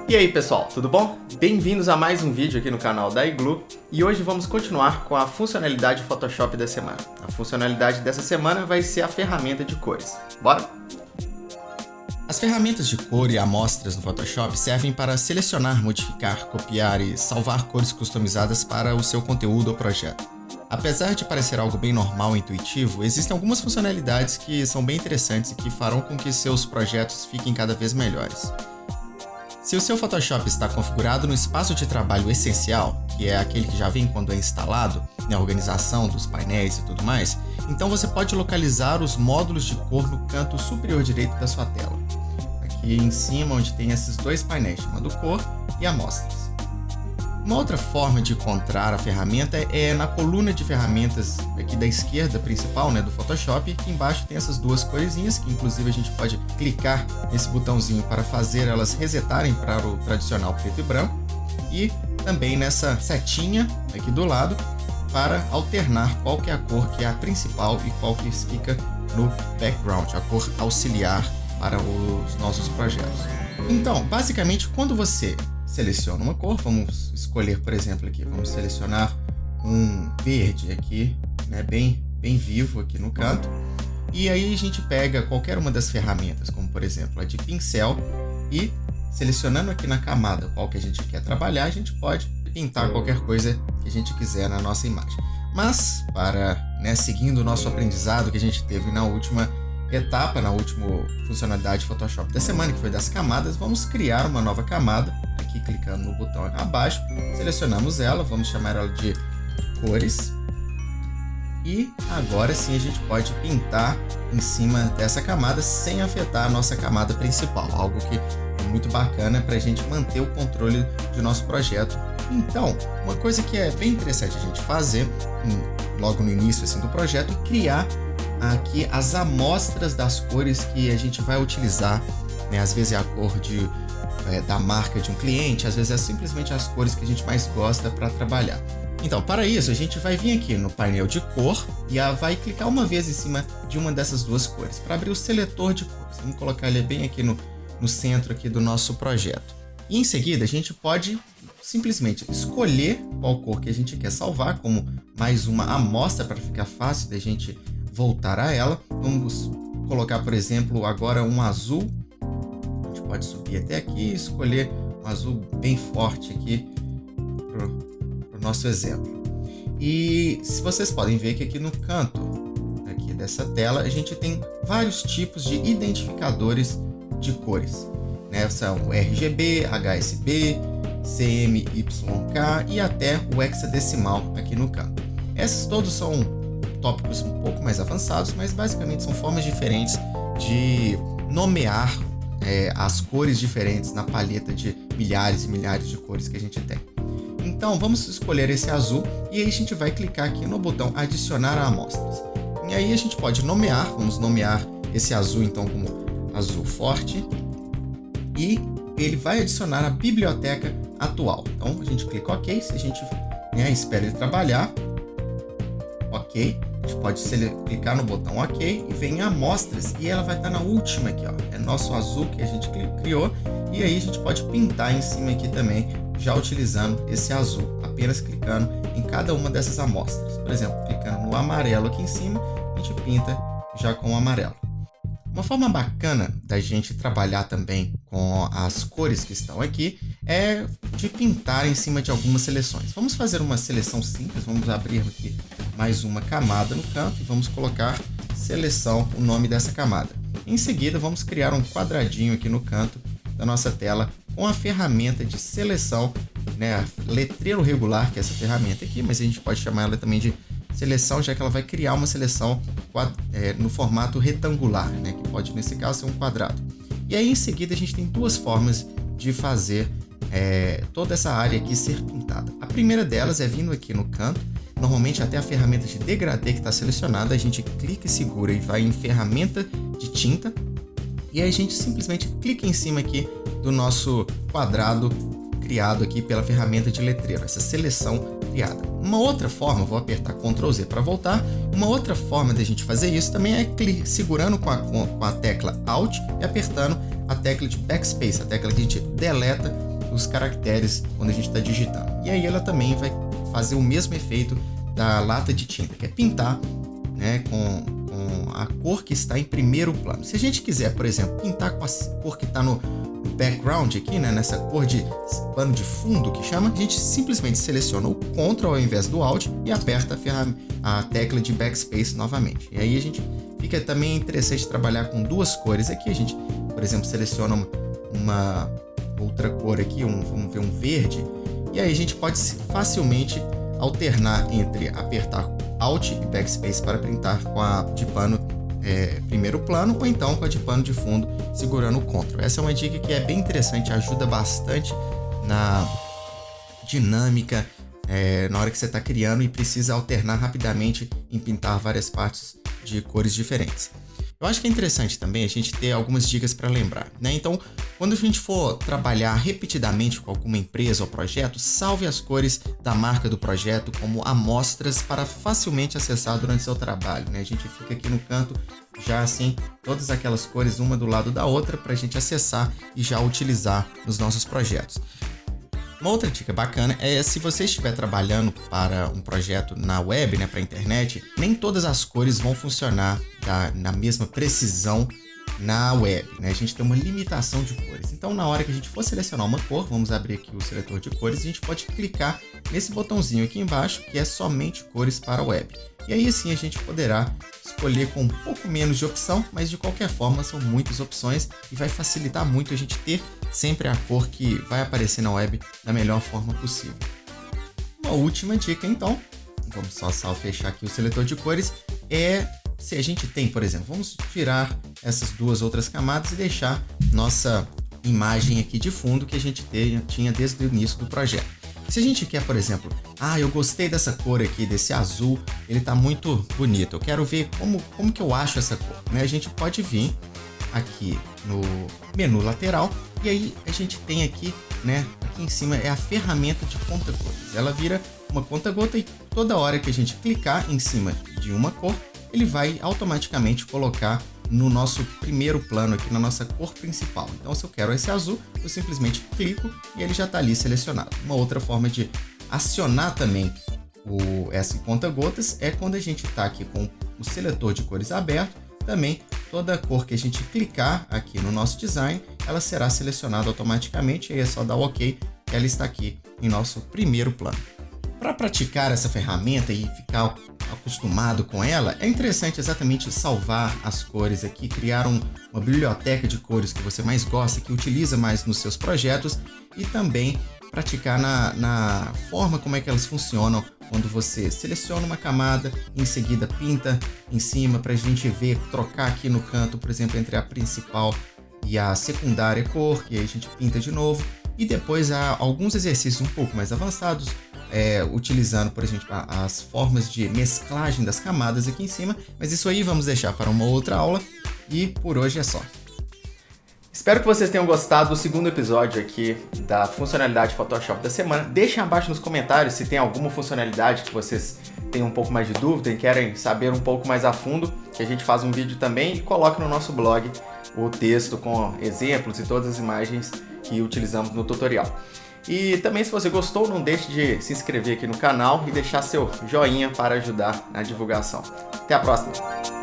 E aí pessoal, tudo bom? Bem-vindos a mais um vídeo aqui no canal da Igloo e hoje vamos continuar com a funcionalidade Photoshop da semana. A funcionalidade dessa semana vai ser a ferramenta de cores. Bora? As ferramentas de cor e amostras no Photoshop servem para selecionar, modificar, copiar e salvar cores customizadas para o seu conteúdo ou projeto. Apesar de parecer algo bem normal e intuitivo, existem algumas funcionalidades que são bem interessantes e que farão com que seus projetos fiquem cada vez melhores. Se o seu Photoshop está configurado no espaço de trabalho essencial, que é aquele que já vem quando é instalado, na organização dos painéis e tudo mais, então você pode localizar os módulos de cor no canto superior direito da sua tela. Aqui em cima, onde tem esses dois painéis, chamado Cor e Amostras. Uma outra forma de encontrar a ferramenta é na coluna de ferramentas aqui da esquerda principal, do Photoshop, que embaixo tem essas duas coisinhas, que inclusive a gente pode clicar nesse botãozinho para fazer elas resetarem para o tradicional preto e branco, e também nessa setinha aqui do lado para alternar qual que é a cor que é a principal e qual que fica no background, a cor auxiliar para os nossos projetos. Então, basicamente, quando você seleciona uma cor, vamos escolher, por exemplo, aqui, vamos selecionar um verde aqui, bem vivo aqui no canto, e aí a gente pega qualquer uma das ferramentas, como por exemplo a de pincel, e selecionando aqui na camada qual que a gente quer trabalhar, a gente pode pintar qualquer coisa que a gente quiser na nossa imagem. Mas, para seguindo o nosso aprendizado que a gente teve na última etapa, na última funcionalidade Photoshop da semana, que foi das camadas, vamos criar uma nova camada. Aqui clicando no botão abaixo, selecionamos ela, vamos chamar ela de cores, e agora sim a gente pode pintar em cima dessa camada sem afetar a nossa camada principal, algo que é muito bacana para a gente manter o controle do nosso projeto. Então, uma coisa que é bem interessante a gente fazer logo no início do projeto é criar aqui as amostras das cores que a gente vai utilizar, às vezes é a cor da marca de um cliente, às vezes é simplesmente as cores que a gente mais gosta para trabalhar. Então, para isso, a gente vai vir aqui no painel de cor e vai clicar uma vez em cima de uma dessas duas cores, para abrir o seletor de cores. Vamos colocar ele bem aqui no centro aqui do nosso projeto. E em seguida, a gente pode simplesmente escolher qual cor que a gente quer salvar, como mais uma amostra para ficar fácil da gente voltar a ela. Vamos colocar, por exemplo, agora um azul. Pode subir até aqui e escolher um azul bem forte aqui para o nosso exemplo. E se vocês podem ver que aqui no canto aqui dessa tela a gente tem vários tipos de identificadores de cores, São o RGB, HSB, CMYK e até o hexadecimal aqui no canto. Esses todos são tópicos um pouco mais avançados, mas basicamente são formas diferentes de nomear as cores diferentes na paleta de milhares e milhares de cores que a gente tem. Então vamos escolher esse azul e aí a gente vai clicar aqui no botão adicionar a amostras. E aí a gente pode nomear, vamos nomear esse azul então como azul forte, e ele vai adicionar a biblioteca atual. Então a gente clica OK, se a gente espera ele trabalhar, OK. A gente pode clicar no botão OK e vem em amostras e ela vai estar na última aqui, é nosso azul que a gente criou, e aí a gente pode pintar em cima aqui também, já utilizando esse azul, apenas clicando em cada uma dessas amostras. Por exemplo, clicando no amarelo aqui em cima, a gente pinta já com o amarelo. Uma forma bacana da gente trabalhar também com as cores que estão aqui é de pintar em cima de algumas seleções. Vamos fazer uma seleção simples, vamos abrir aqui mais uma camada no canto e vamos colocar seleção, o nome dessa camada. Em seguida, vamos criar um quadradinho aqui no canto da nossa tela com a ferramenta de seleção, letreiro regular, que é essa ferramenta aqui, mas a gente pode chamar ela também de seleção, já que ela vai criar uma seleção no formato retangular, que pode nesse caso ser um quadrado. E aí em seguida a gente tem duas formas de fazer toda essa área aqui ser pintada. A primeira delas é vindo aqui no canto, normalmente até a ferramenta de degradê que está selecionada, a gente clica e segura e vai em ferramenta de tinta, e aí a gente simplesmente clica em cima aqui do nosso quadrado criado aqui pela ferramenta de letreiro, essa seleção criada. Uma outra forma, vou apertar Ctrl Z para voltar, uma outra forma de a gente fazer isso também é segurando com a tecla Alt e apertando a tecla de Backspace, a tecla que a gente deleta os caracteres quando a gente está digitando. E aí ela também vai fazer o mesmo efeito da lata de tinta, que é pintar, né, com a cor que está em primeiro plano. Se a gente quiser, por exemplo, pintar com a cor que está no background aqui, né, nessa cor de pano de fundo que chama, a gente simplesmente seleciona o Ctrl ao invés do Alt e aperta a tecla de Backspace novamente. E aí a gente fica também interessante trabalhar com duas cores aqui. A gente, por exemplo, seleciona uma outra cor aqui, vamos ver um verde, e aí a gente pode facilmente alternar entre apertar Alt e Backspace para printar com a de pano primeiro plano, ou então com a de pano de fundo segurando o Ctrl. Essa é uma dica que é bem interessante, ajuda bastante na dinâmica na hora que você está criando e precisa alternar rapidamente em pintar várias partes de cores diferentes. Eu acho que é interessante também a gente ter algumas dicas para lembrar, né? Então, quando a gente for trabalhar repetidamente com alguma empresa ou projeto, salve as cores da marca do projeto como amostras para facilmente acessar durante seu trabalho, né? A gente fica aqui no canto já assim, todas aquelas cores uma do lado da outra para a gente acessar e já utilizar nos nossos projetos. Uma outra dica bacana é se você estiver trabalhando para um projeto na web, né, para a internet, nem todas as cores vão funcionar na mesma precisão na web, né? A gente tem uma limitação de cores. Então, na hora que a gente for selecionar uma cor, vamos abrir aqui o seletor de cores, a gente pode clicar nesse botãozinho aqui embaixo, que é somente cores para a web. E aí sim a gente poderá escolher com um pouco menos de opção, mas de qualquer forma são muitas opções e vai facilitar muito a gente ter sempre a cor que vai aparecer na web da melhor forma possível. Uma última dica então, vamos só fechar aqui o seletor de cores, se a gente tem, por exemplo, vamos tirar essas duas outras camadas e deixar nossa imagem aqui de fundo que a gente tinha desde o início do projeto. Se a gente quer, por exemplo, eu gostei dessa cor aqui, desse azul, ele tá muito bonito, eu quero ver como que eu acho essa cor, né? A gente pode vir aqui no menu lateral e aí a gente tem aqui, né, aqui em cima é a ferramenta de conta-gotas. Ela vira uma conta-gota e toda hora que a gente clicar em cima de uma cor, ele vai automaticamente colocar no nosso primeiro plano aqui, na nossa cor principal. Então, se eu quero esse azul, eu simplesmente clico e ele já está ali selecionado. Uma outra forma de acionar também essa conta-gotas é quando a gente está aqui com o seletor de cores aberto. Também, toda cor que a gente clicar aqui no nosso design, ela será selecionada automaticamente. E aí é só dar o OK, que ela está aqui em nosso primeiro plano. Para praticar essa ferramenta e ficar acostumado com ela, é interessante exatamente salvar as cores aqui, criar uma biblioteca de cores que você mais gosta, que utiliza mais nos seus projetos e também praticar na forma como é que elas funcionam quando você seleciona uma camada, em seguida pinta em cima para a gente ver, trocar aqui no canto, por exemplo, entre a principal e a secundária cor, e aí a gente pinta de novo. E depois há alguns exercícios um pouco mais avançados, utilizando, por exemplo, as formas de mesclagem das camadas aqui em cima, mas isso aí vamos deixar para uma outra aula e por hoje é só. Espero que vocês tenham gostado do segundo episódio aqui da funcionalidade Photoshop da semana. Deixem abaixo nos comentários se tem alguma funcionalidade que vocês têm um pouco mais de dúvida e querem saber um pouco mais a fundo, que a gente faz um vídeo também e coloca no nosso blog o texto com exemplos e todas as imagens que utilizamos no tutorial. E também, se você gostou, não deixe de se inscrever aqui no canal e deixar seu joinha para ajudar na divulgação. Até a próxima!